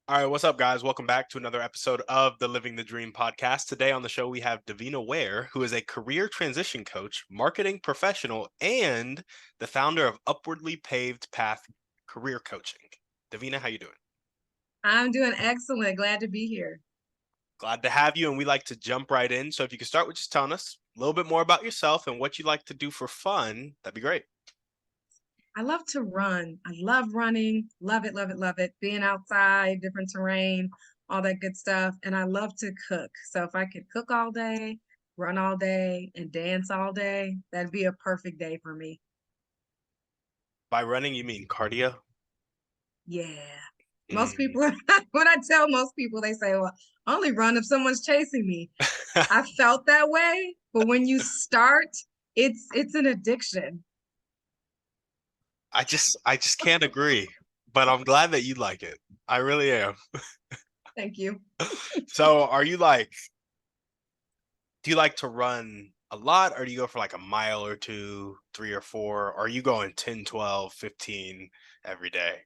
All right, what's up, guys? Welcome back to another episode of the Living the Dream podcast. Today on the show, we have Davina Ware, who is a career transition coach, marketing professional, and the founder of Upwardly Paved Path Career Coaching. Davina, how you doing? I'm doing excellent. Glad to be here. Glad to have you, and we like to jump right in. So if you could start with just telling us a little bit more about yourself and what you like to do for fun, that'd be great. I love to run. I love running. Love it, love it, love it. Being outside, different terrain, all that good stuff. And I love to cook. So if I could cook all day, run all day, and dance all day, that'd be a perfect day for me. By running, you mean cardio? Yeah. Most Mm. people, when I tell most people, they say, well, I only run if someone's chasing me. I felt that way, but when you start, it's an addiction. I just can't agree, but I'm glad that you like it. I really am. Thank you. So do you like to run a lot, or do you go for like a mile or two, three or four? Or are you going 10, 12, 15 every day?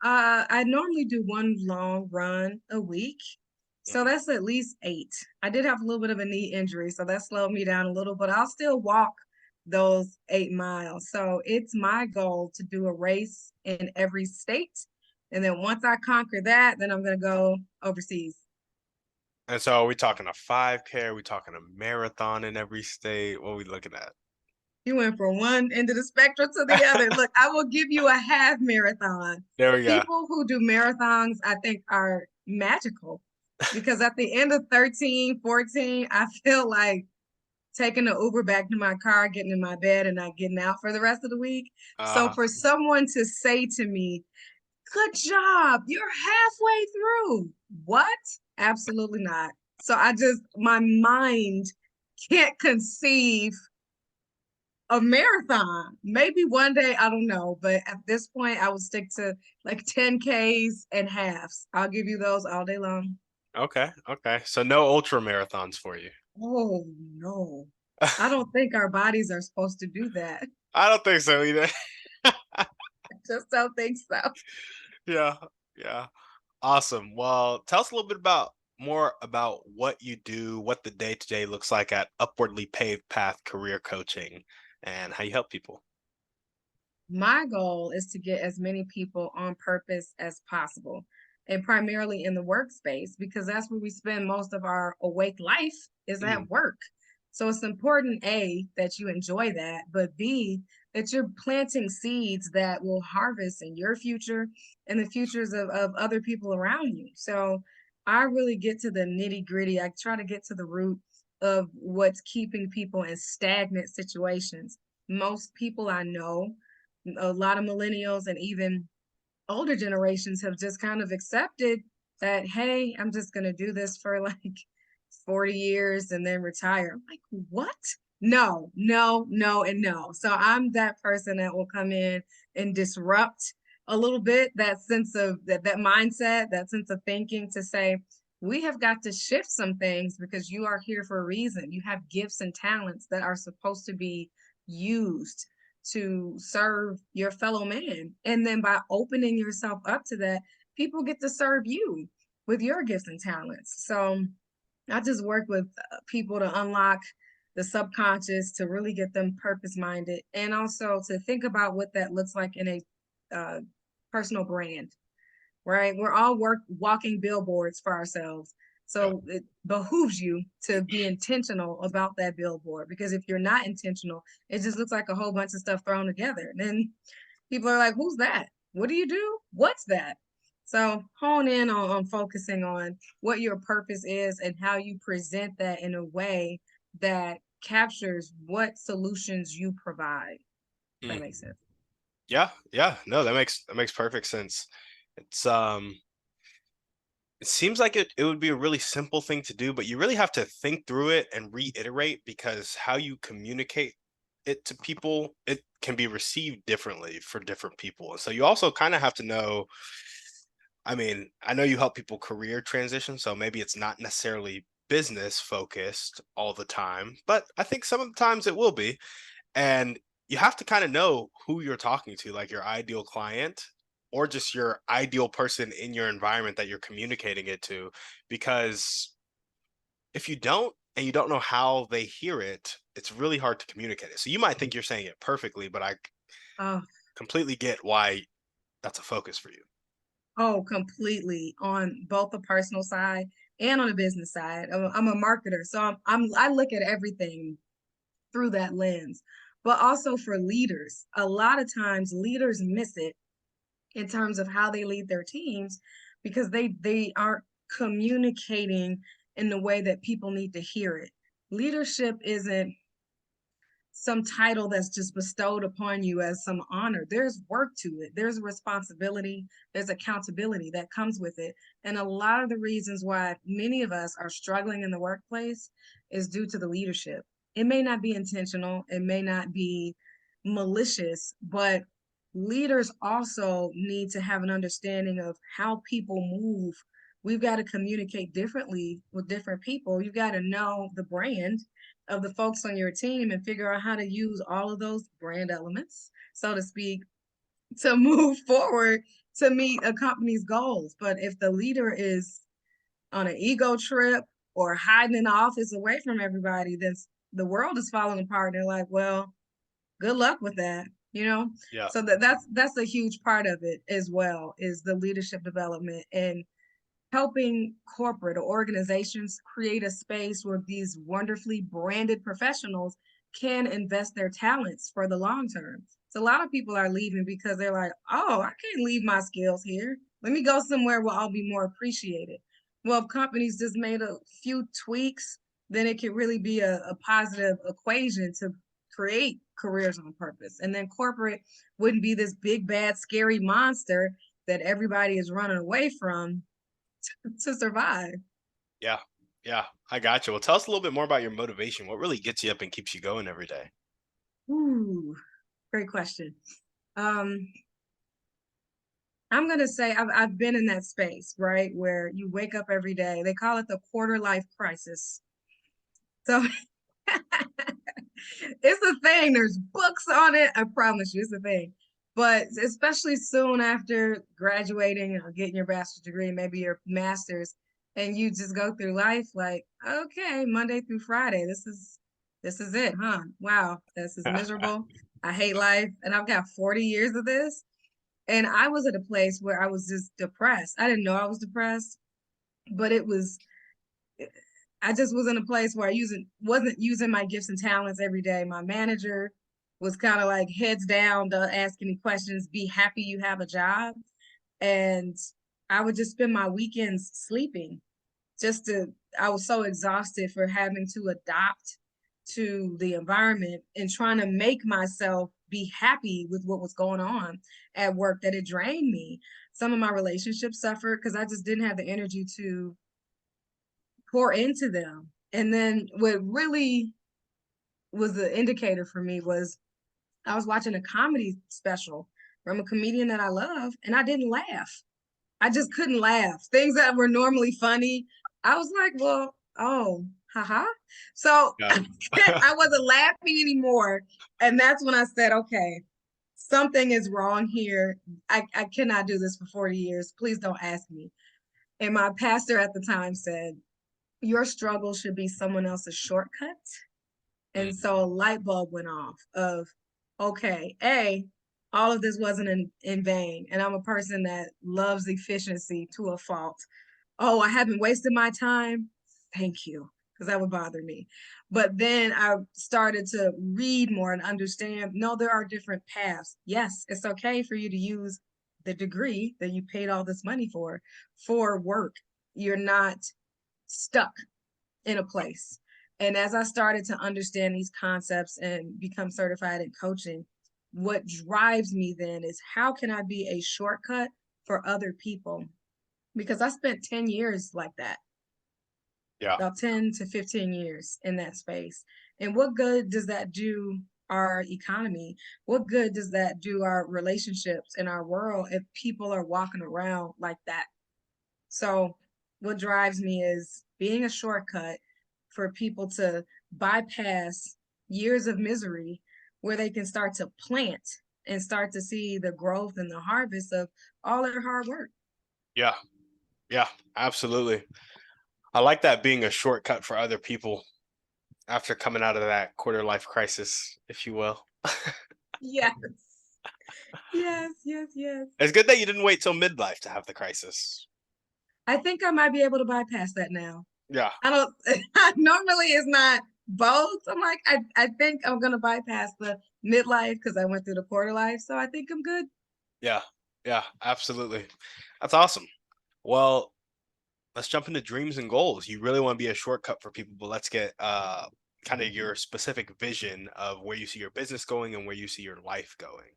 I normally do one long run a week. So Mhm. that's at least 8. I did have a little bit of a knee injury, so that slowed me down a little, but I'll still walk those 8 miles. So it's my goal to do a race in every state. And then once I conquer that, then I'm going to go overseas. And so are we talking a 5K? Are we talking a marathon in every state? What are we looking at? You went from one end of the spectrum to the other. Look, I will give you a half marathon. There we go. People who do marathons, I think, are magical because at the end of 13, 14, I feel like taking the Uber back to my car, getting in my bed, and not getting out for the rest of the week. So Uh, for someone to say to me, good job, you're halfway through. What? Absolutely not. So my mind can't conceive a marathon. Maybe one day, I don't know. But at this point, I would stick to like 10Ks and halves. I'll give you those all day long. okay, okay. So no ultra marathons for you. Oh, no. I don't think our bodies are supposed to do that. I don't think so either. I just don't think so. Yeah, yeah. Awesome. Well, tell us a little bit about more about what you do, what the day to day looks like at Upwardly Paved Path Career Coaching, and how you help people. My goal is to get as many people on purpose as possible, and primarily in the workspace, because that's where we spend most of our awake life is Mm, at work. So it's important, A, that you enjoy that, but B, that you're planting seeds that will harvest in your future and the futures of other people around you. So I really get to the nitty gritty. I try to get to the root of what's keeping people in stagnant situations. Most people I know, a lot of millennials and even older generations have just kind of accepted that, hey, I'm just going to do this for like 40 years and then retire. I'm like, what? No, no, no, and no. So I'm that person that will come in and disrupt a little bit that sense of that mindset, that sense of thinking to say, we have got to shift some things because you are here for a reason. You have gifts and talents that are supposed to be used to serve your fellow man. And then by opening yourself up to that, people get to serve you with your gifts and talents. So I just work with people to unlock the subconscious, to really get them purpose minded, and also to think about what that looks like in a uh, personal brand, right? We're all walking billboards for ourselves. yeah. So it behooves you to be intentional about that billboard, because if you're not intentional, it just looks like a whole bunch of stuff thrown together. And then people are like, who's that? What do you do? What's that? So hone in on focusing on what your purpose is and how you present that in a way that captures what solutions you provide. If that Mm. makes sense. Yeah, yeah. No, that makes perfect sense. It's it seems like it would be a really simple thing to do, but you really have to think through it and reiterate because how you communicate it to people, it can be received differently for different people. And so you also kind of have to know, I mean, I know you help people career transition, so maybe it's not necessarily business focused all the time, but I think some of the times it will be. And you have to kind of know who you're talking to, like your ideal client, or just your ideal person in your environment that you're communicating it to. Because if you don't and you don't know how they hear it, it's really hard to communicate it. So you might think you're saying it perfectly, but I Oh, completely get why that's a focus for you. oh, completely on both the personal side and on the business side. I'm a marketer, so I look at everything through that lens. But also for leaders, a lot of times leaders miss it in terms of how they lead their teams because they aren't communicating in the way that people need to hear it. Leadership isn't some title that's just bestowed upon you as some honor. There's work to it. There's responsibility. There's accountability that comes with it. And a lot of the reasons why many of us are struggling in the workplace is due to the leadership. It may not be intentional, it may not be malicious, but leaders also need to have an understanding of how people move. We've got to communicate differently with different people. You've got to know the brand of the folks on your team and figure out how to use all of those brand elements, so to speak, to move forward to meet a company's goals. But if the leader is on an ego trip or hiding in the office away from everybody, then the world is falling apart. They're like, well, good luck with that, you know? Yeah. So that's a huge part of it as well, is the leadership development and helping corporate or organizations create a space where these wonderfully branded professionals can invest their talents for the long term. So a lot of people are leaving because they're like, oh, I can't leave my skills here. Let me go somewhere where I'll be more appreciated. Well, if companies just made a few tweaks, then it could really be a positive equation to create careers on purpose. And then corporate wouldn't be this big, bad, scary monster that everybody is running away from to survive. Yeah. Yeah. I got you. Well, tell us a little bit more about your motivation. What really gets you up and keeps you going every day? Ooh, great question. Um, I'm gonna say I've been in that space, right, where you wake up every day. They call it the quarter life crisis. So it's a thing. There's books on it. I promise you, it's a thing. But especially soon after graduating or getting your bachelor's degree, maybe your master's, and you just go through life like, okay, Monday through Friday, this is it, huh? Wow, this is miserable. I hate life, and I've got 40 years of this. And I was at a place where I was just depressed. I didn't know I was depressed, but I just was in a place where wasn't using my gifts and talents every day. My manager was kind of like heads down, don't ask any questions, be happy you have a job. And I would just spend my weekends sleeping I was so exhausted for having to adapt to the environment and trying to make myself be happy with what was going on at work that it drained me. Some of my relationships suffered because I just didn't have the energy to pour into them. And then what really was the indicator for me was I was watching a comedy special from a comedian that I love, and I didn't laugh. I just couldn't laugh. Things that were normally funny, I was like, well, oh, haha. So Yeah. I wasn't laughing anymore. And that's when I said, okay, something is wrong here. I cannot do this for 40 years. Please don't ask me. And my pastor at the time said, your struggle should be someone else's shortcut. And Mm, so a light bulb went off of, okay, all of this wasn't in vain. And I'm a person that loves efficiency to a fault. Oh, I haven't wasted my time. Thank you, because that would bother me. But then I started to read more and understand, no, there are different paths. Yes, it's okay for you to use the degree that you paid all this money for work. You're not stuck in a place. And as I started to understand these concepts and become certified in coaching, what drives me then is how can I be a shortcut for other people? Because I spent 10 years like that, yeah. about 10 to 15 years in that space. And what good does that do our economy? What good does that do our relationships in our world if people are walking around like that? So, what drives me is being a shortcut for people to bypass years of misery where they can start to plant. and start to see the growth and the harvest of all their hard work. Yeah. Yeah. Absolutely. I like that being a shortcut for other people after coming out of that quarter life crisis, if you will. Yes. Yes, yes, yes. It's good that you didn't wait till midlife to have the crisis. I think I might be able to bypass that now. Yeah. I don't normally it's not both. I'm like, I think I'm gonna bypass the midlife because I went through the quarter life. So I think I'm good. Yeah. Yeah. Absolutely. That's awesome. Well, let's jump into dreams and goals. You really want to be a shortcut for people, but let's get kind of your specific vision of where you see your business going and where you see your life going.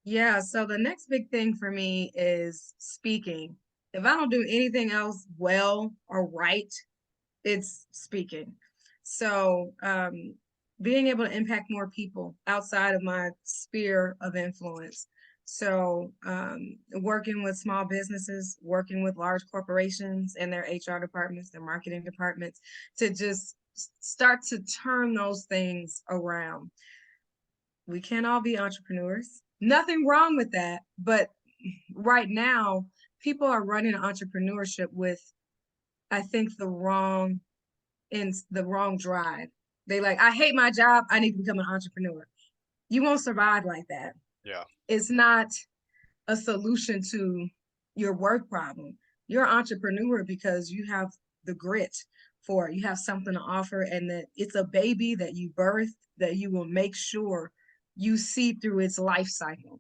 Yeah, so the next big thing for me is speaking. If I don't do anything else well or right, it's speaking. So, being able to impact more people outside of my sphere of influence. So, working with small businesses, working with large corporations and their HR departments, their marketing departments, to just start to turn those things around. We can't all be entrepreneurs. Nothing wrong with that. But right now, people are running entrepreneurship with, I think, the wrong drive. They like, I hate my job. I need to become an entrepreneur. You won't survive like that. Yeah. It's not a solution to your work problem. You're an entrepreneur because you have the grit for it. You have something to offer, and that it's a baby that you birth that you will make sure you see through its life cycle,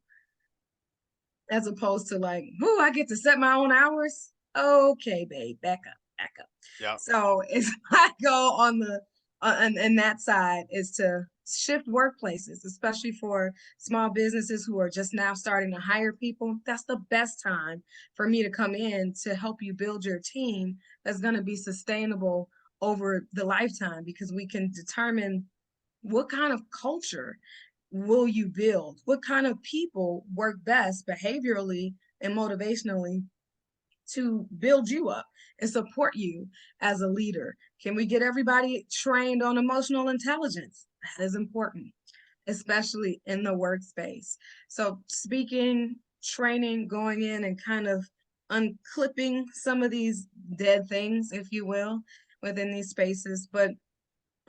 as opposed to like, oh, I get to set my own hours. Okay, babe, back up, back up. Yeah. So it's I go on the and that side is to shift workplaces, especially for small businesses who are just now starting to hire people. That's the best time for me to come in to help you build your team that's going to be sustainable over the lifetime, because we can determine what kind of culture will you build? What kind of people work best behaviorally and motivationally to build you up and support you as a leader? Can we get everybody trained on emotional intelligence? That is important, especially in the workspace. So, speaking, training, going in and kind of unclipping some of these dead things, if you will, within these spaces, but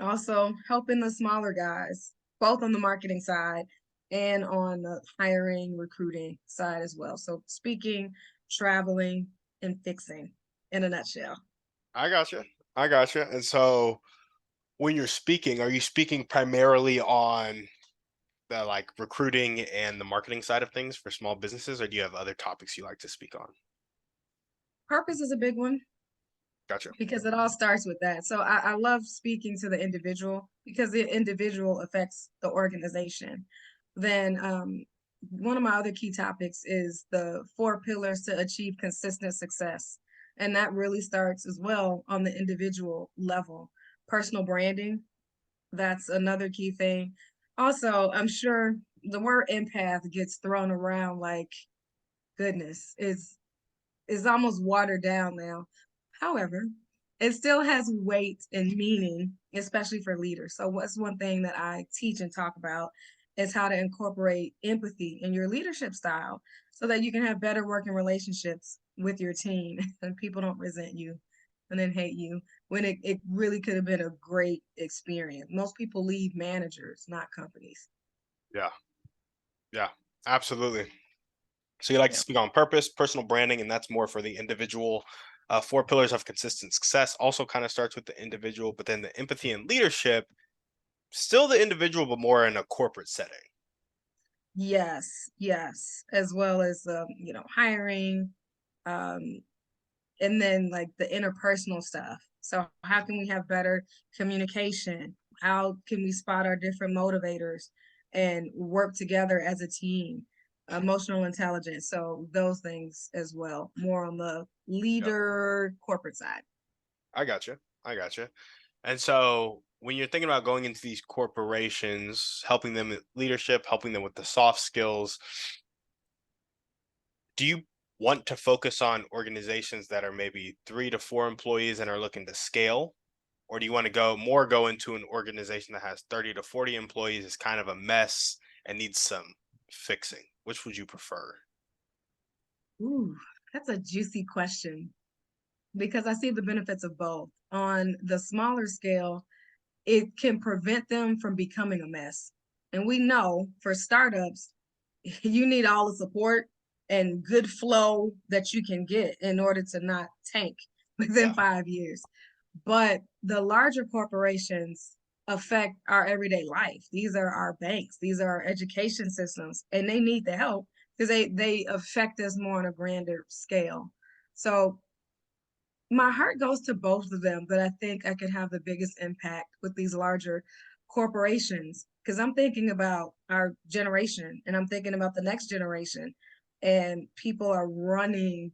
also helping the smaller guys, both on the marketing side and on the hiring, recruiting side as well. So speaking, traveling, and fixing in a nutshell. I gotcha. I gotcha. And so when you're speaking, are you speaking primarily on the like recruiting and the marketing side of things for small businesses, or do you have other topics you like to speak on? Purpose is a big one Gotcha. because it all starts with that. So I love speaking to the individual because the individual affects the organization. Then one of my other key topics is the 4 pillars to achieve consistent success. And that really starts as well on the individual level. Personal branding, that's another key thing. Also, I'm sure the word empath gets thrown around like goodness. Is almost watered down now. However, it still has weight and meaning, especially for leaders. So, what's one thing that I teach and talk about is how to incorporate empathy in your leadership style so that you can have better working relationships with your team and people don't resent you and then hate you when it really could have been a great experience. Most people leave managers, not companies. Yeah. Yeah. Absolutely. So you like to Yeah. speak on purpose, personal branding, and that's more for the individual. 4 pillars of consistent success also kind of starts with the individual, but then the empathy and leadership, still the individual, but more in a corporate setting. Yes, yes, as well as hiring, um, and then like the interpersonal stuff. So how can we have better communication? How can we spot our different motivators and work together as a team? Emotional intelligence. So those things as well, more on the Yeah. leader corporate side. I gotcha. I gotcha. And so when you're thinking about going into these corporations, helping them with leadership, helping them with the soft skills, do you want to focus on organizations that are maybe 3 to 4 employees and are looking to scale? Or do you want to go into an organization that has 30 to 40 employees, is kind of a mess, and needs some fixing? Which would you prefer? Ooh, that's a juicy question because I see the benefits of both. On the smaller scale, it can prevent them from becoming a mess. And we know for startups, you need all the support and good flow that you can get in order to not tank within Yeah, 5 years. But the larger corporations affect our everyday life. These are our banks, these are our education systems, and they need the help because they affect us more on a grander scale. So my heart goes to both of them, but I think I could have the biggest impact with these larger corporations because I'm thinking about our generation and I'm thinking about the next generation, and people are running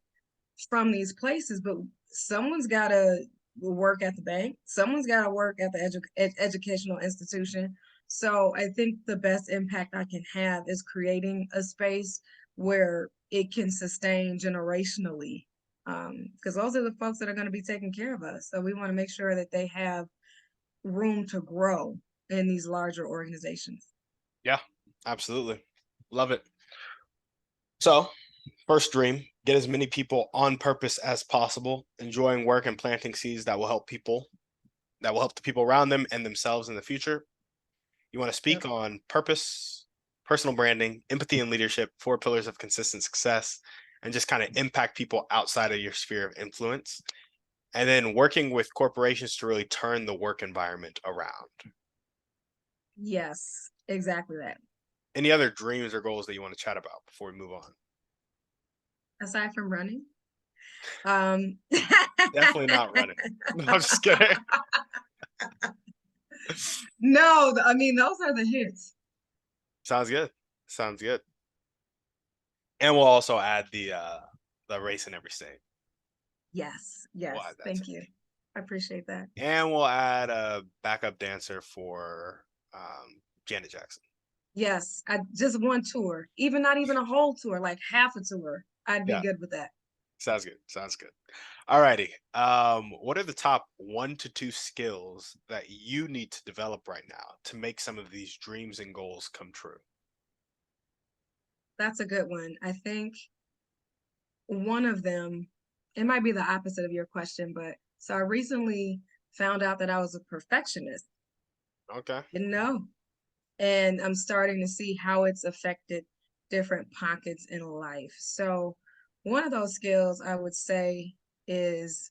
from these places, but someone's got to work at the bank, someone's got to work at the educational institution. So I think the best impact I can have is creating a space where it can sustain generationally, because those are the folks that are going to be taking care of us. So we want to make sure that they have room to grow in these larger organizations. yeah, absolutely. Love it. So, first dream, get as many people on purpose as possible, enjoying work and planting seeds that will help people, that will help the people around them and themselves in the future. You want to Yep. speak on purpose, personal branding, empathy and leadership, 4 pillars of consistent success, and just kind of impact people outside of your sphere of influence. And then working with corporations to really turn the work environment around. Yes, exactly that. Any other dreams or goals that you want to chat about before we move on? Aside from running, um, Definitely not running. No, I'm just kidding. no, I mean, those are the hits. Sounds good. Sounds good. And we'll also add the race in every state. Yes, We'll yes. add that too. Thank you. I appreciate that. And we'll add a backup dancer for Janet Jackson. Yes, I just one tour, even not even a whole tour, like half a tour. I'd be Yeah, good with that. sounds good. Sounds good. Alrighty. What are the top 1 to 2 skills that you need to develop right now to make some of these dreams and goals come true? That's a good one. I think one of them, it might be the opposite of your question, but so I recently found out that I was a perfectionist. Okay. Didn't know. And I'm starting to see how it's affected different pockets in life. So, one of those skills I would say is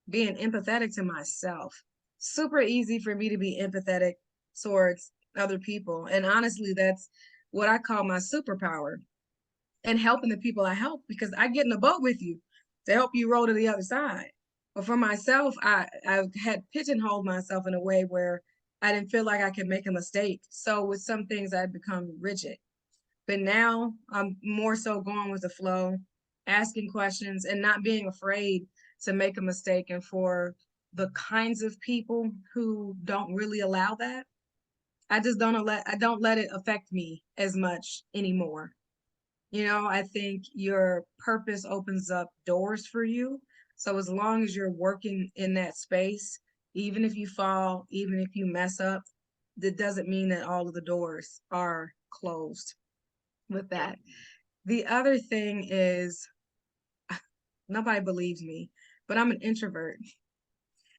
being empathetic to myself. Super easy for me to be empathetic towards other people. And honestly, that's what I call my superpower, and helping the people I help because I get in the boat with you to help you roll to the other side. But for myself, I had pigeonholed myself in a way where I didn't feel like I could make a mistake. So with some things I'd become rigid. But now I'm more so going with the flow, asking questions and not being afraid to make a mistake. And for the kinds of people who don't really allow that, I don't let it affect me as much anymore. I think your purpose opens up doors for you. So as long as you're working in that space, even if you fall, even if you mess up, that doesn't mean that all of the doors are closed with Yep. that. The other thing is nobody believes me, but I'm an introvert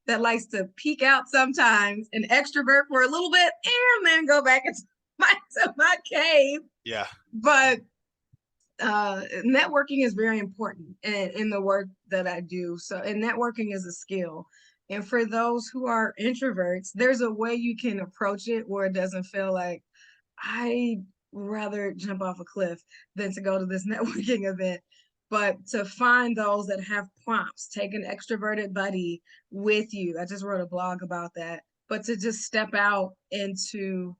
that likes to peek out sometimes, an extrovert for a little bit, and then go back into my cave. Yeah. But networking is very important in the work that I do. So, and networking is a skill. And for those who are introverts, there's a way you can approach it where it doesn't feel like I rather jump off a cliff than to go to this networking event. But to find those that have prompts, take an extroverted buddy with you. I just wrote a blog about that. But to just step out into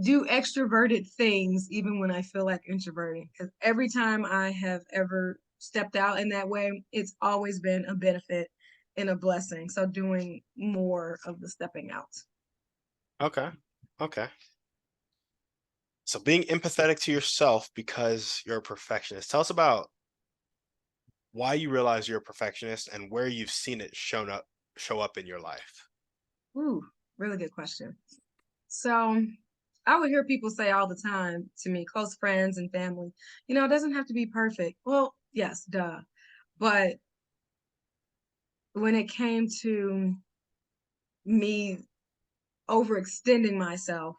do extroverted things even when I feel like introverting. Because every time I have ever stepped out in that way, it's always been a benefit and a blessing. So doing more of the stepping out. Okay. Okay. So being empathetic to yourself because you're a perfectionist. Tell us about why you realize you're a perfectionist and where you've seen it show up in your life. Ooh, really good question. So I would hear people say all the time to me, close friends and family, it doesn't have to be perfect. Well, yes, duh. But when it came to me overextending myself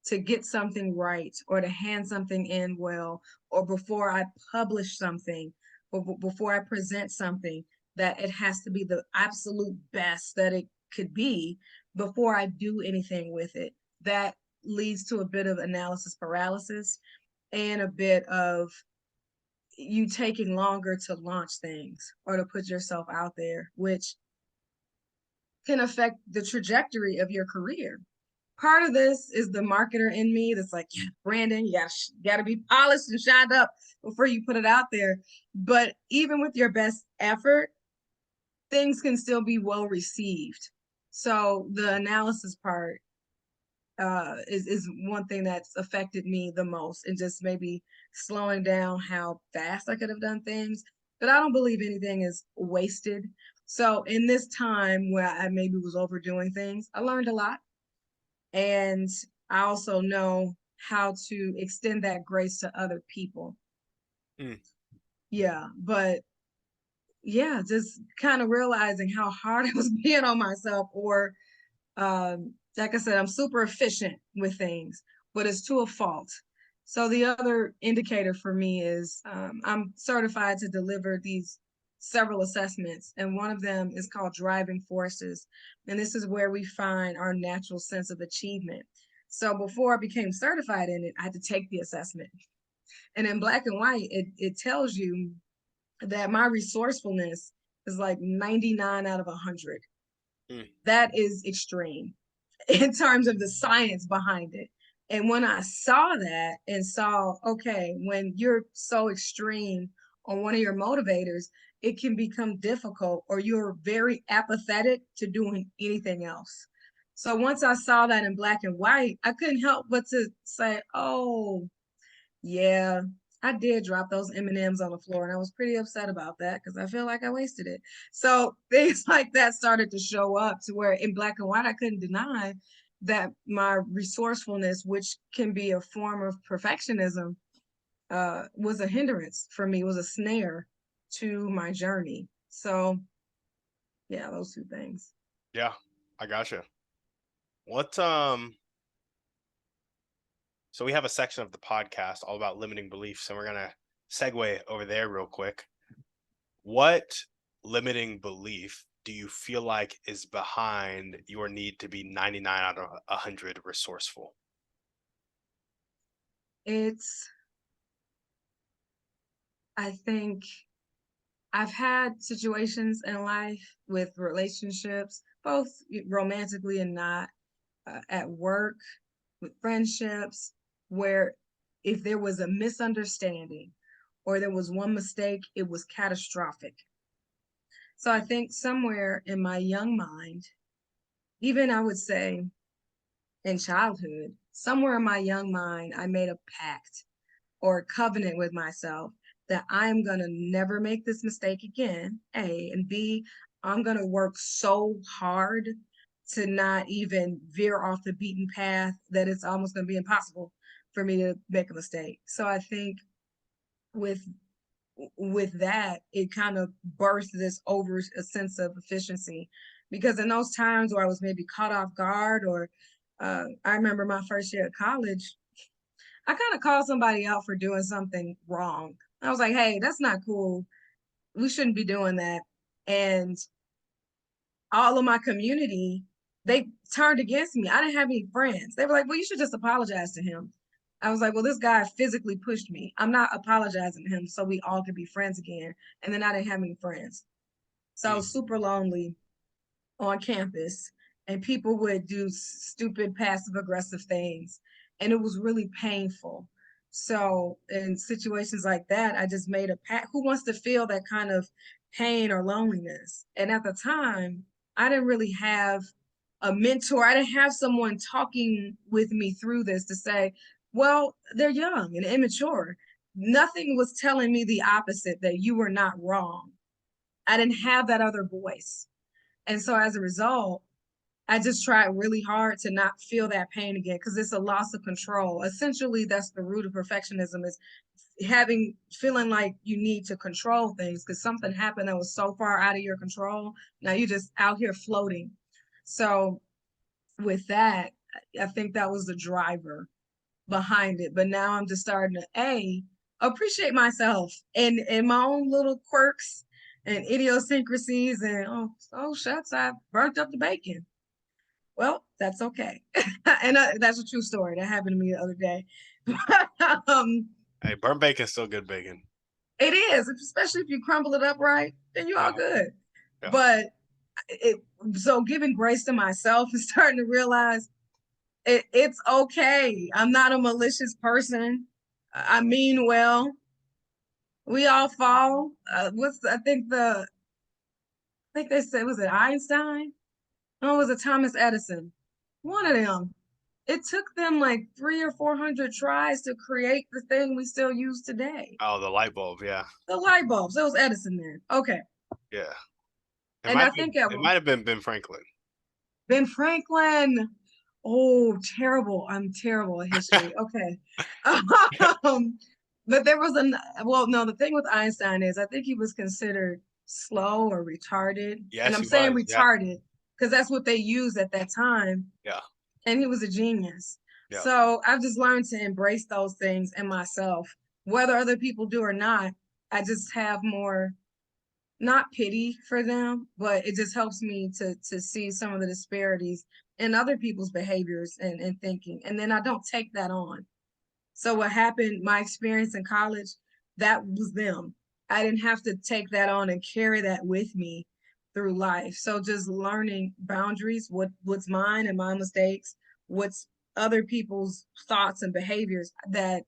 to get something right or to hand something in well, or before I publish something, or before I present something, that it has to be the absolute best that it could be before I do anything with it. That leads to a bit of analysis paralysis and a bit of you taking longer to launch things or to put yourself out there, which can affect the trajectory of your career. Part of this is the marketer in me that's like, yeah, Brandon, you gotta be polished and shined up before you put it out there. But even with your best effort, things can still be well received. So the analysis part is one thing that's affected me the most, and just maybe slowing down how fast I could have done things. But I don't believe anything is wasted. So in this time where I maybe was overdoing things, I learned a lot. And I also know how to extend that grace to other people. Mm, Yeah, but yeah, just kind of realizing how hard I was being on myself, or like I said, I'm super efficient with things, but it's to a fault. So the other indicator for me is I'm certified to deliver these several assessments, and one of them is called Driving Forces. And this is where we find our natural sense of achievement. So before I became certified in it, I had to take the assessment. And in black and white, it tells you that my resourcefulness is like 99 out of 100. mm, That is extreme in terms of the science behind it. And when I saw that and saw, okay, when you're so extreme on one of your motivators, it can become difficult, or you're very apathetic to doing anything else. So once I saw that in black and white, I couldn't help but to say, oh, yeah, I did drop those M&Ms on the floor, and I was pretty upset about that because I feel like I wasted it. So things like that started to show up, to where in black and white, I couldn't deny that my resourcefulness, which can be a form of perfectionism, was a hindrance for me, was a snare to my journey. So yeah, those two things. yeah, I gotcha. What so we have a section of the podcast all about limiting beliefs, and we're gonna segue over there real quick. What limiting belief do you feel like is behind your need to be 99 out of 100 resourceful? It's, I think I've had situations in life with relationships, both romantically and not, at work, with friendships, where if there was a misunderstanding or there was one mistake, it was catastrophic. So I think somewhere in my young mind, even I would say in childhood, somewhere in my young mind, I made a pact or a covenant with myself that I'm going to never make this mistake again, A, and B, I'm going to work so hard to not even veer off the beaten path that it's almost going to be impossible for me to make a mistake. So I think with that, it kind of birthed this over a sense of efficiency, because in those times where I was maybe caught off guard, or I remember my first year at college, I kind of called somebody out for doing something wrong. I was like, hey, that's not cool. We shouldn't be doing that. And all of my community, they turned against me. I didn't have any friends. They were like, well, you should just apologize to him. I was like, well, this guy physically pushed me. I'm not apologizing to him so we all could be friends again. And then I didn't have any friends. So I Mm, was super lonely on campus, and people would do stupid passive aggressive things, and it was really painful. So in situations like that, I just made a pact. Who wants to feel that kind of pain or loneliness? And at the time, I didn't really have a mentor. I didn't have someone talking with me through this to say, well, they're young and immature. Nothing was telling me the opposite, that you were not wrong. I didn't have that other voice. And so as a result, I just tried really hard to not feel that pain again because it's a loss of control. Essentially, that's the root of perfectionism is feeling like you need to control things because something happened that was so far out of your control. Now you're just out here floating. So with that, I think that was the driver behind it. But now I'm just starting to appreciate myself and my own little quirks and idiosyncrasies and oh shucks, I burnt up the bacon. Well, that's okay. And that's a true story that happened to me the other day. um, Hey, burnt bacon's still good bacon. it is, especially if you crumble it up right, then you're all Yeah, good. yeah. But it so giving grace to myself and starting to realize it's okay. I'm not a malicious person. I mean well. We all fall. I think they said, was it Einstein? No, it was it Thomas Edison? One of them. It took them like 300 or 400 tries to create the thing we still use today. Oh, the light bulb. Yeah, The light bulbs. It was Edison then. Okay. yeah. And I think It might have been Ben Franklin. Ben Franklin. Oh, terrible. I'm terrible at history. Okay. Um, but there was no, the thing with Einstein is I think he was considered slow or retarded. And Yes, I'm he saying was. Yeah, retarded because that's what they used at that time. yeah, And he was a genius. yeah. So I've just learned to embrace those things in myself, whether other people do or not. I just have more not pity for them, but it just helps me to see some of the disparities in other people's behaviors and thinking. And then I don't take that on. So what happened, my experience in college, that was them. I didn't have to take that on and carry that with me through life. So just learning boundaries, what's mine and my mistakes, what's other people's thoughts and behaviors that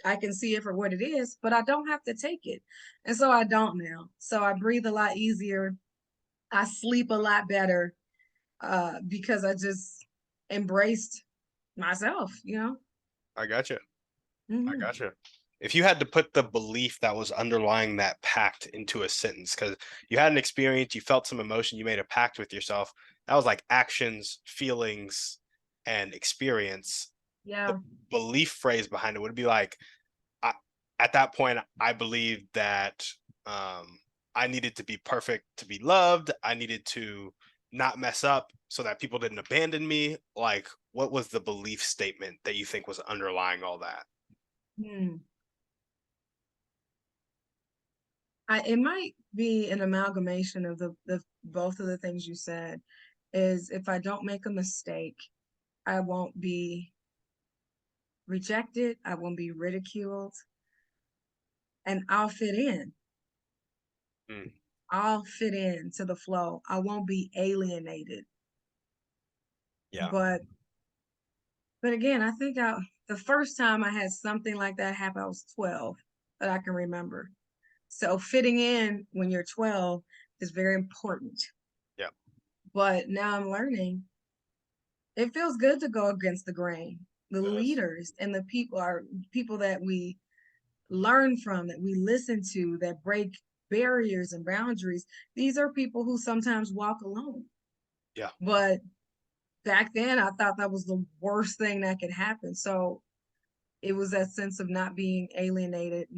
I can see it for what it is, but I don't have to take it. And so I don't now. So I breathe a lot easier. I sleep a lot better because I just embraced myself, you know? I got you. I Mm-hmm. got you. If you had to put the belief that was underlying that pact into a sentence, because you had an experience, you felt some emotion, you made a pact with yourself. That was like actions, feelings, and experience. The Yeah. belief phrase behind it would be like, I, at that point, I believed that I needed to be perfect to be loved. I needed to not mess up so that people didn't abandon me. Like, what was the belief statement that you think was underlying all that? Hmm. It might be an amalgamation of the both of the things you said. Is if I don't make a mistake, I won't be rejected, I won't be ridiculed, and I'll fit in. Mm, I'll fit in to the flow. I won't be alienated. yeah. But again, I think the first time I had something like that happen, I was 12 that I can remember. So fitting in when you're 12 is very important. Yeah. But now I'm learning it feels good to go against the grain. The Yes. leaders and the people are people that we learn from, that we listen to, that break barriers and boundaries. These are people who sometimes walk alone. Yeah. But back then, I thought that was the worst thing that could happen. So it was that sense of not being alienated,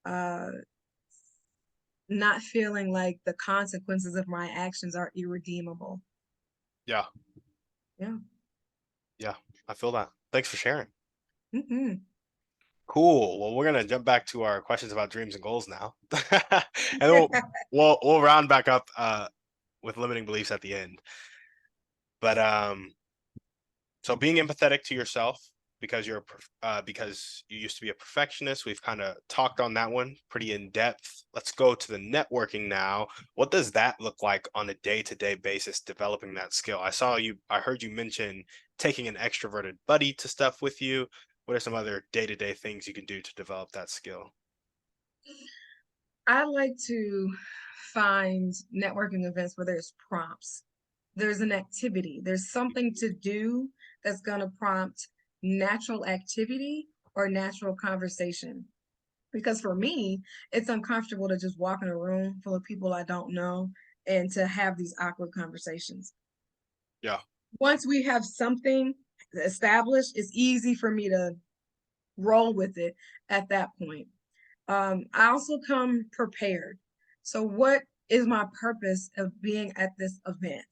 uh, not feeling like the consequences of my actions are irredeemable. Yeah. Yeah. Yeah. I feel that. Thanks for sharing. Mm-hmm. Cool. Well, we're gonna jump back to our questions about dreams and goals now, and then we'll round back up with limiting beliefs at the end. But so being empathetic to yourself because because you used to be a perfectionist. We've kind of talked on that one pretty in depth. Let's go to the networking now. What does that look like on a day-to-day basis, developing that skill? I heard you mention taking an extroverted buddy to stuff with you. What are some other day-to-day things you can do to develop that skill? I like to find networking events where there's prompts. There's an activity. There's something to do that's going to prompt natural activity or natural conversation. Because for me, it's uncomfortable to just walk in a room full of people I don't know and to have these awkward conversations. Yeah. Once we have something established, it's easy for me to roll with it at that point. I also come prepared. So, what is my purpose of being at this event?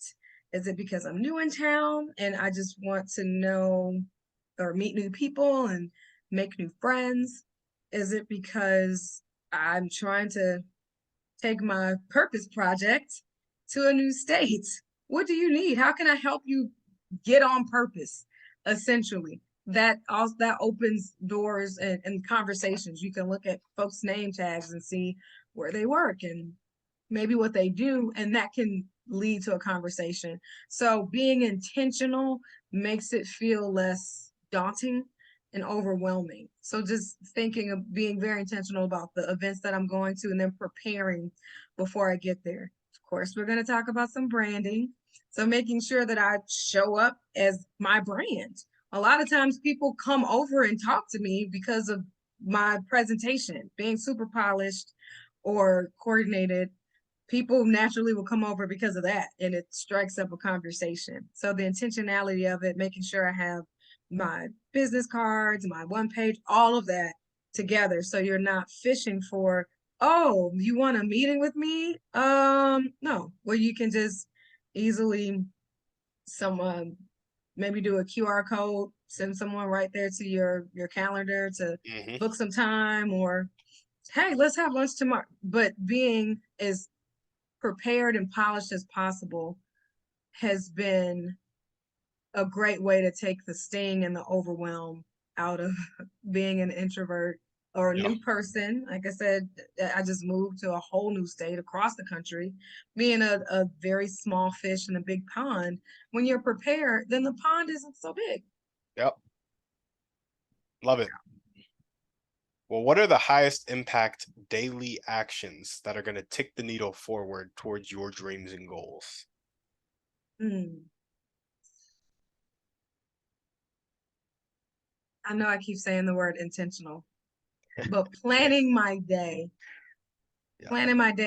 Is it because I'm new in town and I just want to know or meet new people and make new friends? Is it because I'm trying to take my purpose project to a new state? What do you need? How can I help you get on purpose? Essentially, that also that opens doors and conversations. You can look at folks' name tags and see where they work and maybe what they do, and that can lead to a conversation. So being intentional makes it feel less daunting and overwhelming. So just thinking of being very intentional about the events that I'm going to and then preparing before I get there. Of course, we're going to talk about some branding. So making sure that I show up as my brand. A lot of times people come over and talk to me because of my presentation being super polished or coordinated. People naturally will come over because of that, and it strikes up a conversation. So the intentionality of it, making sure I have my business cards, my one page, all of that together, so you're not fishing for, oh, you want a meeting with me? No. Well, you can just easily someone maybe do a QR code, send someone right there to your calendar to Hmm. book some time, or hey, let's have lunch tomorrow. But being as prepared and polished as possible has been a great way to take the sting and the overwhelm out of being an introvert or a Yeah. new person. Like I said, I just moved to a whole new state across the country, being a very small fish in a big pond. When you're prepared, then the pond isn't so big. Yep. Love it. Well, what are the highest impact daily actions that are going to tick the needle forward towards your dreams and goals? Hmm. I know I keep saying the word intentional, but Yeah. planning my day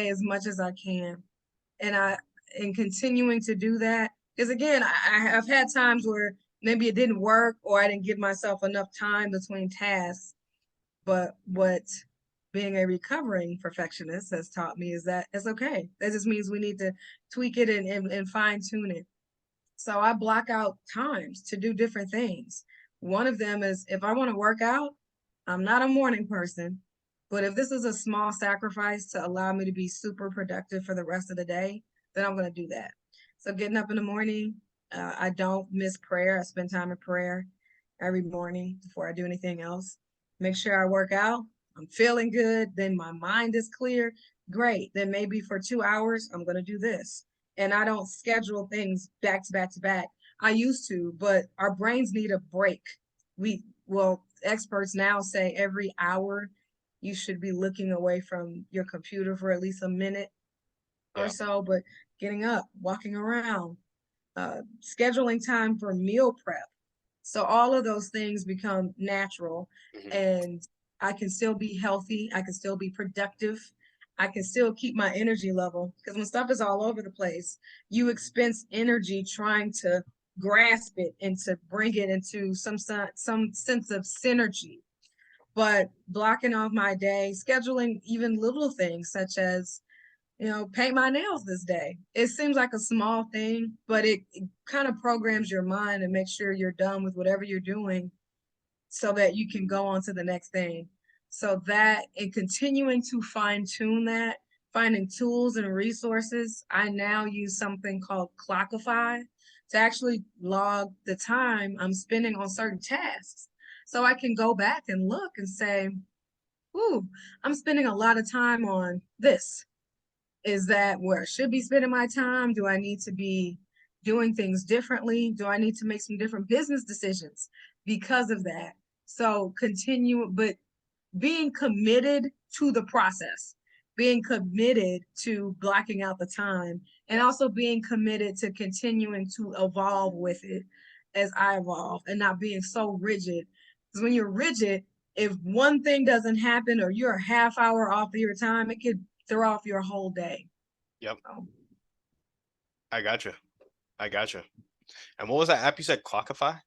as much as I can. And I and continuing to do that. Because again, I have had times where maybe it didn't work or I didn't give myself enough time between tasks. But what being a recovering perfectionist has taught me is that it's okay. That just means we need to tweak it and fine tune it. So I block out times to do different things. One of them is if I want to work out, I'm not a morning person, but if this is a small sacrifice to allow me to be super productive for the rest of the day, then I'm going to do that. So getting up in the morning, I don't miss prayer. I spend time in prayer every morning before I do anything else. Make sure I work out. I'm feeling good. Then my mind is clear. Great. Then maybe for 2 hours, I'm going to do this, and I don't schedule things back to back to back. I used to, but our brains need a break. Experts now say every hour you should be looking away from your computer for at least a minute or Yeah. so, but getting up, walking around, scheduling time for meal prep. So all of those things become natural, Hmm. and I can still be healthy. I can still be productive. I can still keep my energy level, because when stuff is all over the place, you expense energy trying to grasp it and to bring it into some sense of synergy. But blocking off my day, scheduling even little things such as paint my nails this day. It seems like a small thing, but it kind of programs your mind and makes sure you're done with whatever you're doing so that you can go on to the next thing. So that and continuing to fine tune that, finding tools and resources. I now use something called Clockify to actually log the time I'm spending on certain tasks. So I can go back and look and say, ooh, I'm spending a lot of time on this. Is that where I should be spending my time? Do I need to be doing things differently? Do I need to make some different business decisions because of that? So continue, but being committed to the process, being committed to blocking out the time, and Yeah. also being committed to continuing to evolve with it as I evolve and not being so rigid. Because when you're rigid, if one thing doesn't happen or you're a half hour off of your time, it could throw off your whole day. Yep. So, I gotcha. I gotcha. And what was that app you said? Clockify?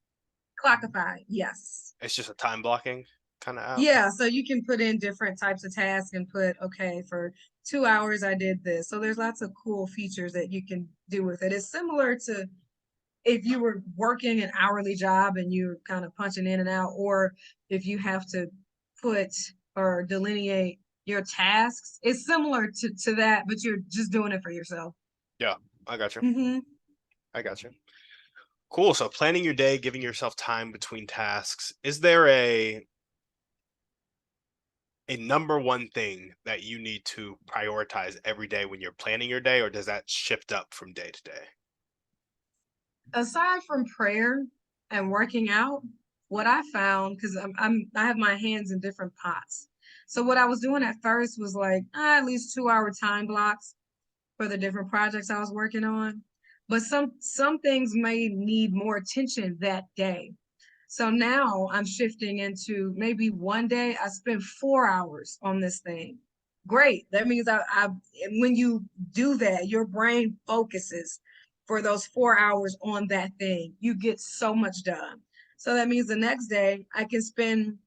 Clockify, yes. It's just a time blocking kind of app. Yeah, so you can put in different types of tasks and put, okay, for 2 hours I did this. So there's lots of cool features that you can do with it. It's similar to if you were working an hourly job and you're kind of punching in and out, or if you have to put or delineate your tasks, it's similar to that, but you're just doing it for yourself. Yeah, I got you. Hmm. I got you. Cool. So planning your day, giving yourself time between tasks. Is there a number one thing that you need to prioritize every day when you're planning your day, or does that shift up from day to day? Aside from prayer and working out, what I found, because I have my hands in different pots. So what I was doing at first was like at least 2 hour time blocks for the different projects I was working on. But some things may need more attention that day. So now I'm shifting into maybe one day I spend 4 hours on this thing. Great. That means I when you do that, your brain focuses for those 4 hours on that thing. You get so much done. So that means the next day I can spend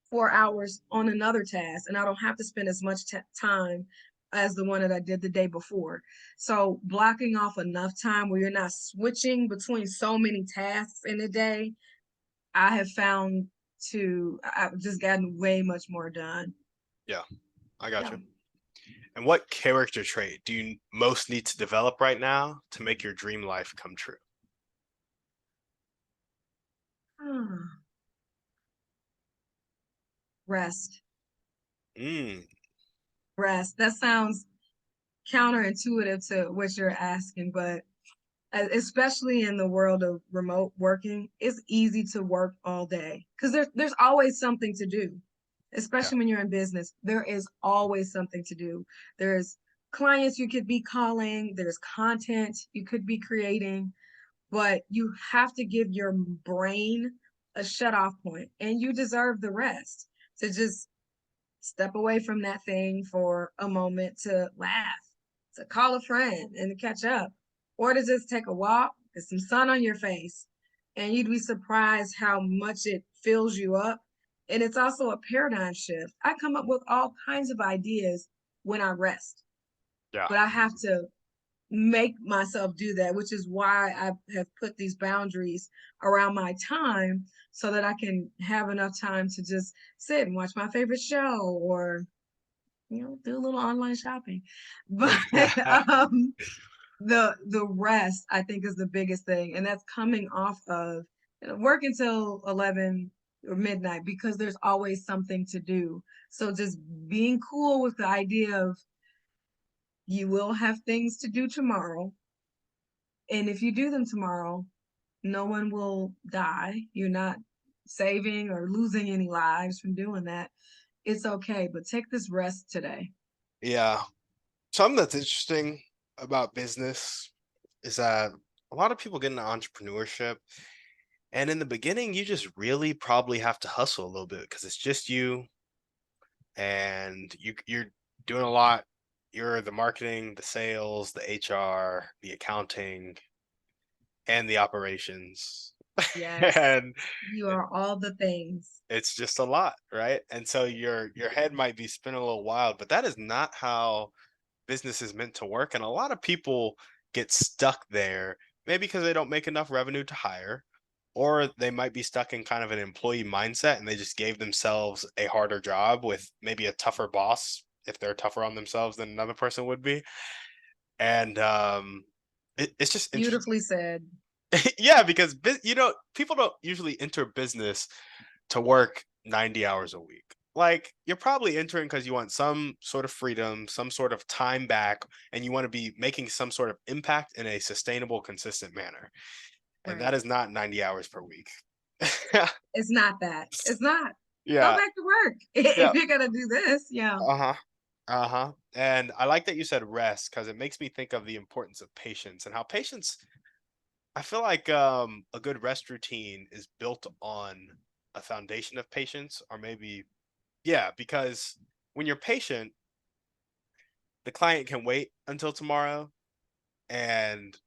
4 hours on another task and I don't have to spend as much time as the one that I did the day before. So blocking off enough time where you're not switching between so many tasks in a day, I have found I've just gotten way much more done. Yeah, I got Yeah. you. And what character trait do you most need to develop right now to make your dream life come true? Rest. Mm, Rest. That sounds counterintuitive to what you're asking, but especially in the world of remote working, it's easy to work all day because there's always something to do. yeah, Especially when you're in business, there is always something to do. There's clients you could be calling, there's content you could be creating, but you have to give your brain a shut off point and you deserve the rest to just step away from that thing for a moment to laugh, to call a friend and to catch up, or to just take a walk, get some sun on your face. And you'd be surprised how much it fills you up. And it's also a paradigm shift. I come up with all kinds of ideas when I rest, yeah, but I have to make myself do that, which is why I have put these boundaries around my time so that I can have enough time to just sit and watch my favorite show or do a little online shopping. But um the rest I think is the biggest thing. And that's coming off of work until 11 or midnight because there's always something to do. So just being cool with the idea of you will have things to do tomorrow. And if you do them tomorrow, no one will die. You're not saving or losing any lives from doing that. It's okay, but take this rest today. yeah. Something that's interesting about business is that a lot of people get into entrepreneurship, and in the beginning, you just really probably have to hustle a little bit because it's just you, and you're doing a lot. You're the marketing, the sales, the HR, the accounting, and the operations. Yes, And you are all the things. it's just a lot, right? And so your head might be spinning a little wild, but that is not how business is meant to work. And a lot of people get stuck there, maybe because they don't make enough revenue to hire, or they might be stuck in kind of an employee mindset and they just gave themselves a harder job with maybe a tougher boss if they're tougher on themselves than another person would be. And it's just interesting. Beautifully said. Yeah, because people don't usually enter business to work 90 hours a week. Like, you're probably entering because you want some sort of freedom, some sort of time back, and you want to be making some sort of impact in a sustainable, consistent manner. And that Right. is not 90 hours per week. It's not that. It's not. Go Yeah. back to work Yeah. if you're gonna do this. Yeah. Uh-huh. Uh-huh. And I like that you said rest because it makes me think of the importance of patience and how patience, I feel like a good rest routine is built on a foundation of patience, or maybe, yeah, because when you're patient, the client can wait until tomorrow, and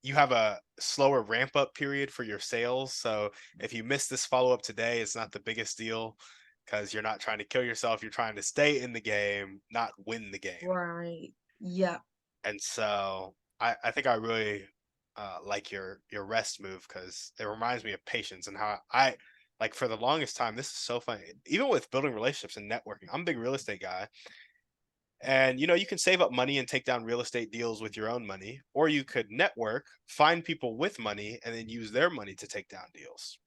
you have a slower ramp up period for your sales. So if you miss this follow up today, it's not the biggest deal because you're not trying to kill yourself. You're trying to stay in the game, not win the game. Right. Yep. And so I think I really like your rest move because it reminds me of patience and how I like for the longest time. This is so funny. Even with building relationships and networking, I'm a big real estate guy. And you can save up money and take down real estate deals with your own money, or you could network, find people with money, and then use their money to take down deals.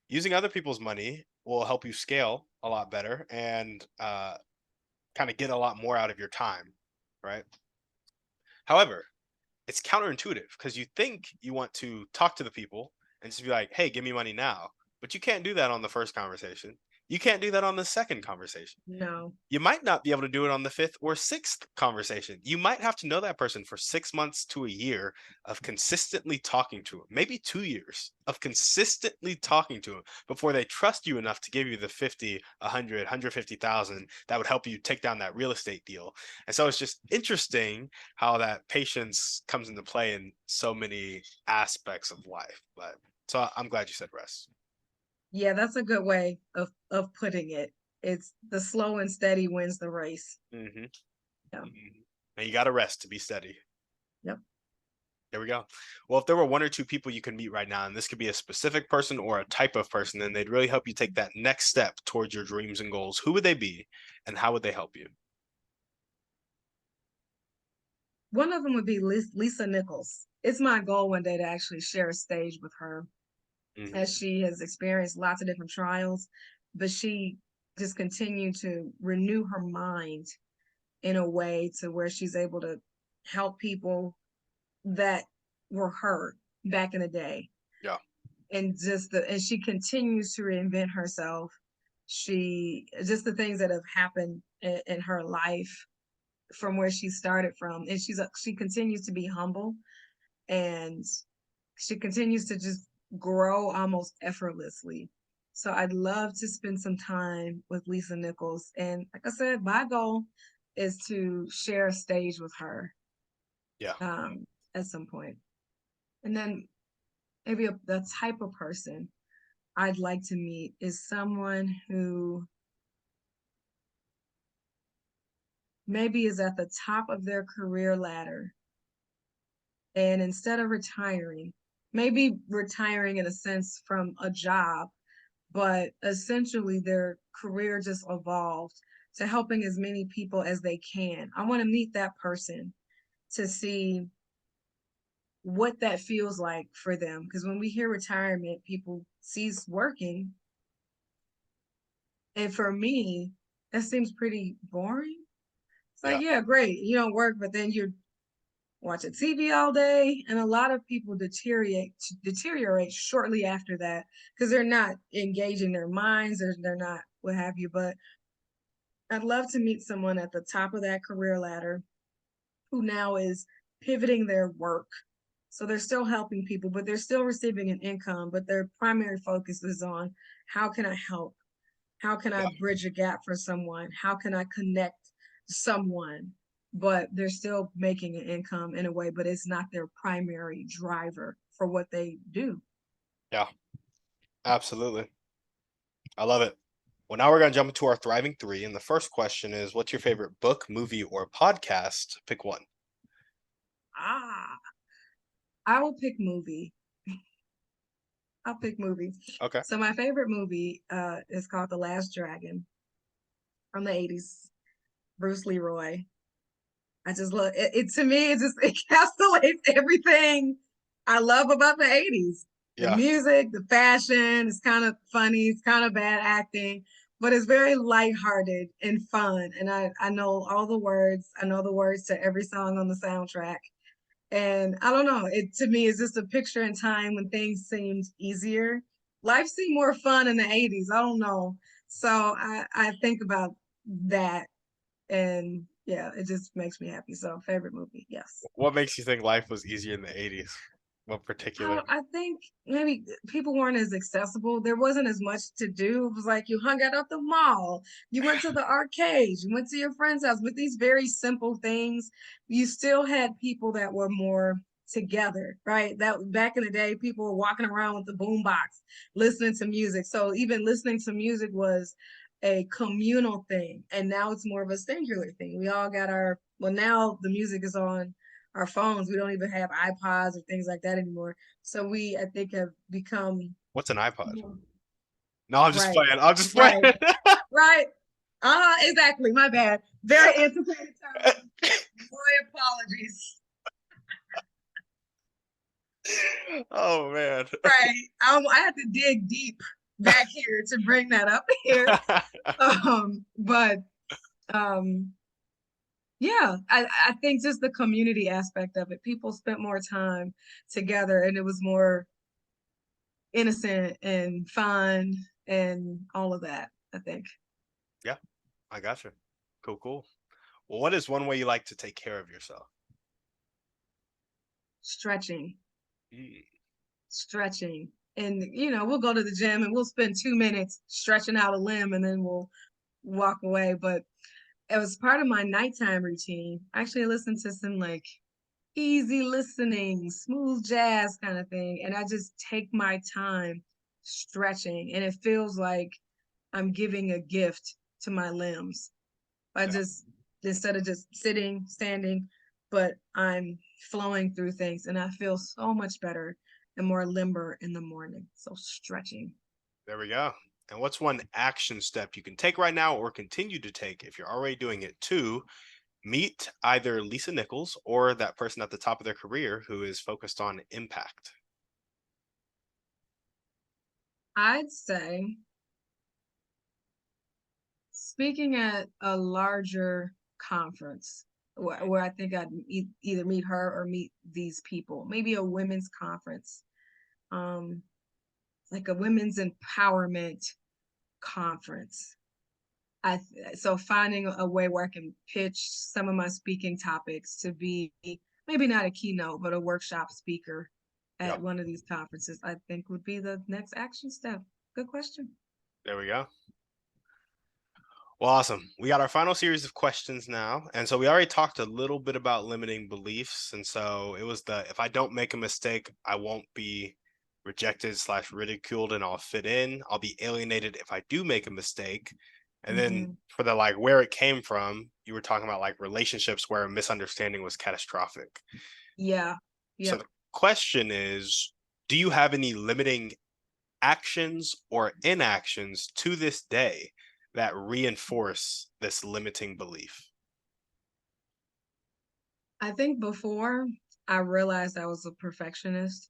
Using other people's money will help you scale a lot better and kind of get a lot more out of your time, right? However, it's counterintuitive because you think you want to talk to the people and just be like, hey, give me money now. But you can't do that on the first conversation. You can't do that on the second conversation. No. You might not be able to do it on the fifth or sixth conversation. You might have to know that person for 6 months to a year of consistently talking to them, maybe 2 years of consistently talking to them before they trust you enough to give you the 50, 100, 150,000 that would help you take down that real estate deal. And so it's just interesting how that patience comes into play in so many aspects of life. But so I'm glad you said rest. Yeah, that's a good way of putting it. It's the slow and steady wins the race. Hmm. Yeah. And you got to rest to be steady. Yep. There we go. Well, if there were one or two people you could meet right now, and this could be a specific person or a type of person, then they'd really help you take that next step towards your dreams and goals. Who would they be, and how would they help you? One of them would be Lisa Nichols. It's my goal one day to actually share a stage with her, Hmm. as she has experienced lots of different trials, but she just continued to renew her mind in a way to where she's able to help people that were hurt back in the day. Yeah, And and she continues to reinvent herself. She just the things that have happened in her life from where she started from, and she continues to be humble, and she continues to just grow almost effortlessly. So I'd love to spend some time with Lisa Nichols. And like I said, my goal is to share a stage with her yeah, um, at some point. And then maybe the type of person I'd like to meet is someone who maybe is at the top of their career ladder. And instead of retiring, maybe retiring in a sense from a job, but essentially their career just evolved to helping as many people as they can. I want to meet that person to see what that feels like for them. Because when we hear retirement, people cease working. And for me, that seems pretty boring. It's like, yeah, yeah, great. You don't work, but then you're watching TV all day. And a lot of people deteriorate shortly after that because they're not engaging their minds, they're not what have you. But I'd love to meet someone at the top of that career ladder who now is pivoting their work. So they're still helping people, but they're still receiving an income, but their primary focus is on how can I help? How can I yeah, bridge a gap for someone? How can I connect someone? But they're still making an income in a way, but it's not their primary driver for what they do. yeah. Absolutely. I love it. Well, now we're gonna jump into our thriving three, and the first question is, what's your favorite book, movie, or podcast? Pick one. Ah, I will pick movie. I'll pick movie. Okay. So my favorite movie is called The Last Dragon from the 80s. Bruce Leroy. I just love it. To me, it just it encapsulates everything I love about the 80s. The Yeah. music, the fashion, it's kind of funny, it's kind of bad acting, but it's very lighthearted and fun. And I know all the words. I know the words to every song on the soundtrack. And I don't know, it to me is just a picture in time when things seemed easier. Life seemed more fun in the 80s. I don't know. So I think about that and yeah, it just makes me happy. So favorite movie, yes. What makes you think life was easier in the 80s? What particular? I think maybe people weren't as accessible. There wasn't as much to do. It was like you hung out at the mall, you went to the arcades, you went to your friend's house with these very simple things. You still had people that were more. together, right? That back in the day, people were walking around with the boombox, listening to music. So even listening to music was a communal thing, and now it's more of a singular thing. We all got our, well, now the music is on our phones. We don't even have iPods or things like that anymore. So we, I think, have become What's an iPod? more, No, I'm just right, playing. I'm just playing. right, right. Exactly. My bad. Very antiquated term. My apologies. Oh man. Right. I had to dig deep back here to bring that up here. But um, yeah, I think just the community aspect of it. People spent more time together, and it was more innocent and fun and all of that, I think. Yeah, I got you. Cool, cool. Well, what is one way you like to take care of yourself? Stretching, Mm, stretching. And we'll go to the gym and we'll spend 2 minutes stretching out a limb and then we'll walk away. But it was part of my nighttime routine. Actually, I listened to some like easy listening, smooth jazz kind of thing. And I just take my time stretching. And it feels like I'm giving a gift to my limbs. I yeah, just, instead of just sitting, standing, but I'm flowing through things and I feel so much better and more limber in the morning. So stretching. there we go. And what's one action step you can take right now or continue to take if you're already doing it to meet either Lisa Nichols or that person at the top of their career who is focused on impact? I'd say speaking at a larger conference where I think I'd either meet her or meet these people, maybe a women's conference, um, like a women's empowerment conference. So finding a way where I can pitch some of my speaking topics to be maybe not a keynote, but a workshop speaker Yep, at one of these conferences, I think would be the next action step. Good question. there we go. Well, awesome. We got our final series of questions now. And so we already talked a little bit about limiting beliefs. And so it was the if I don't make a mistake, I won't be rejected slash ridiculed and I'll fit in. I'll be alienated if I do make a mistake. And then Hmm. for the like where it came from, you were talking about like relationships where a misunderstanding was catastrophic. Yeah. So Yep. the question is, do you have any limiting actions or inactions to this day that reinforce this limiting belief? I think before I realized I was a perfectionist,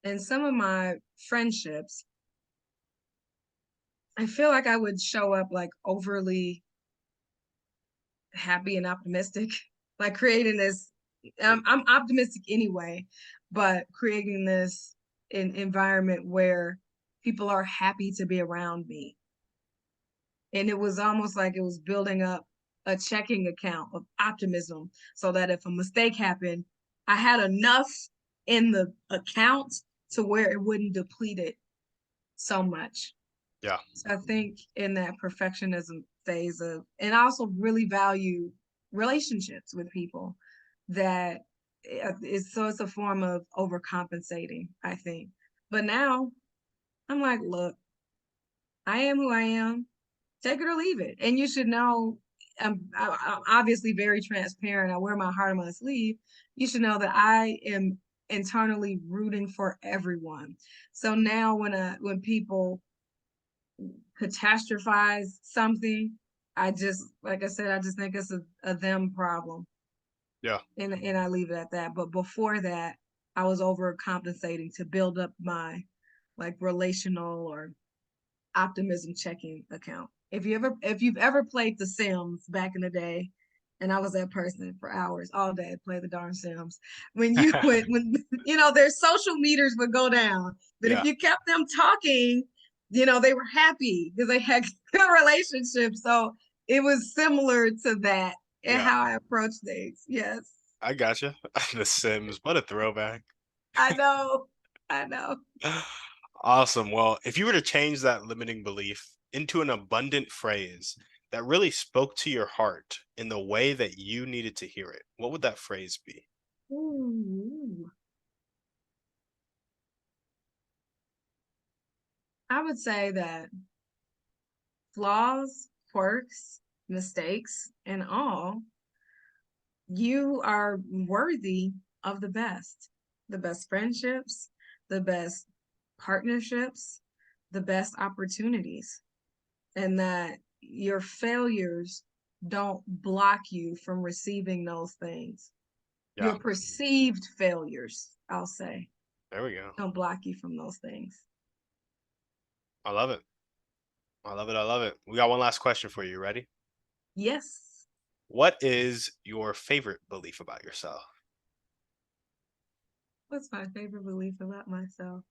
and some of my friendships, I feel like I would show up like overly happy and optimistic, like creating this. Mm, I'm optimistic anyway, but creating this environment where people are happy to be around me. And it was almost like it was building up a checking account of optimism so that if a mistake happened, I had enough in the account to where it wouldn't deplete it so much. yeah, So I think in that perfectionism phase of, and I also really value relationships with people that it's a form of overcompensating, I think. But now I'm like, look, I am who I am. Take it or leave it. And you should know I'm obviously very transparent. I wear my heart on my sleeve. You should know that I am internally rooting for everyone. So now when people catastrophize something, I just, like I said, I just think it's a them problem. yeah, And I leave it at that. But before that, I was overcompensating to build up my like relational or optimism checking account. If you've ever played The Sims back in the day, and I was that person for hours all day, play the darn Sims. When you would when their social meters would go down, but if yeah, you kept them talking, they were happy because they had good relationships. So it was similar to that and yeah. how I approach things. Yes. I gotcha. The Sims, what a throwback. I know. I know. Awesome. Well, if you were to change that limiting belief into an abundant phrase that really spoke to your heart in the way that you needed to hear it, what would that phrase be? Ooh. I would say that flaws, quirks, mistakes, and all, you are worthy of the best friendships, the best partnerships, the best opportunities, and that your failures don't block you from receiving those things. Yeah, Your perceived failures, I'll say, there we go. don't block you from those things. I love it. I love it. I love it. We got one last question for you. Ready? Yes. What is your favorite belief about yourself? What's my favorite belief about myself?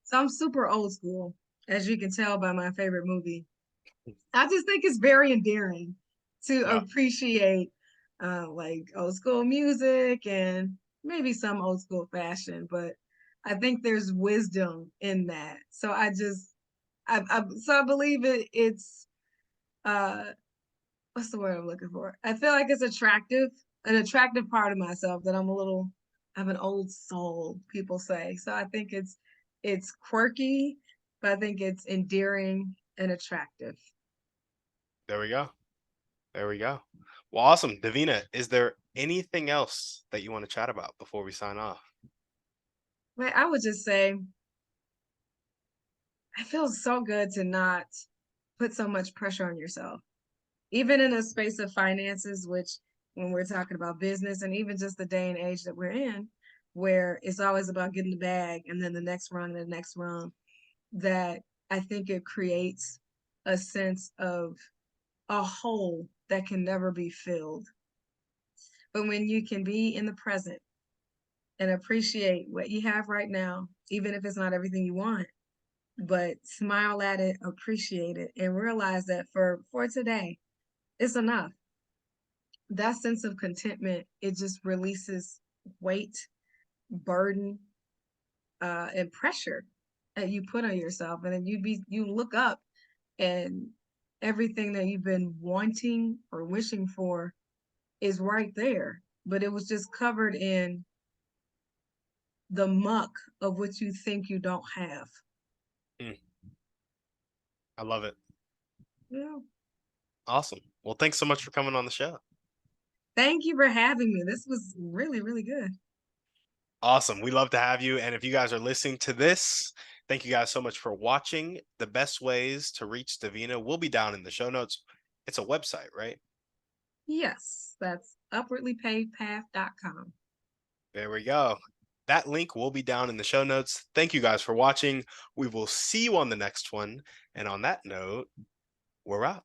So I'm super old school, as you can tell by my favorite movie. I just think it's very endearing to Yeah, appreciate like old school music and maybe some old school fashion, but I think there's wisdom in that. So I believe it's uh what's the word I'm looking for? I feel like it's attractive, an attractive part of myself that I have an old soul, people say. So I think it's quirky, but I think it's endearing and attractive. there we go. There we go. Well, awesome. Davina, is there anything else that you want to chat about before we sign off? But I would just say I feel so good to not put so much pressure on yourself. Even in a space of finances, which when we're talking about business and even just the day and age that we're in, where it's always about getting the bag and then the next rung and the next rung, that I think it creates a sense of a hole that can never be filled. But when you can be in the present and appreciate what you have right now, even if it's not everything you want, but smile at it, appreciate it, and realize that for today, it's enough. That sense of contentment, it just releases weight, burden, and pressure that you put on yourself. And then you look up and everything that you've been wanting or wishing for is right there. But it was just covered in the muck of what you think you don't have. Mm, I love it. Yeah. Awesome. Well, thanks so much for coming on the show. Thank you for having me. This was really, really good. Awesome. We love to have you. And if you guys are listening to this, thank you guys so much for watching. The best ways to reach Davina will be down in the show notes. It's a website, right? Yes, that's upwardlypavedpath.com. There we go. That link will be down in the show notes. Thank you guys for watching. We will see you on the next one. And on that note, we're out.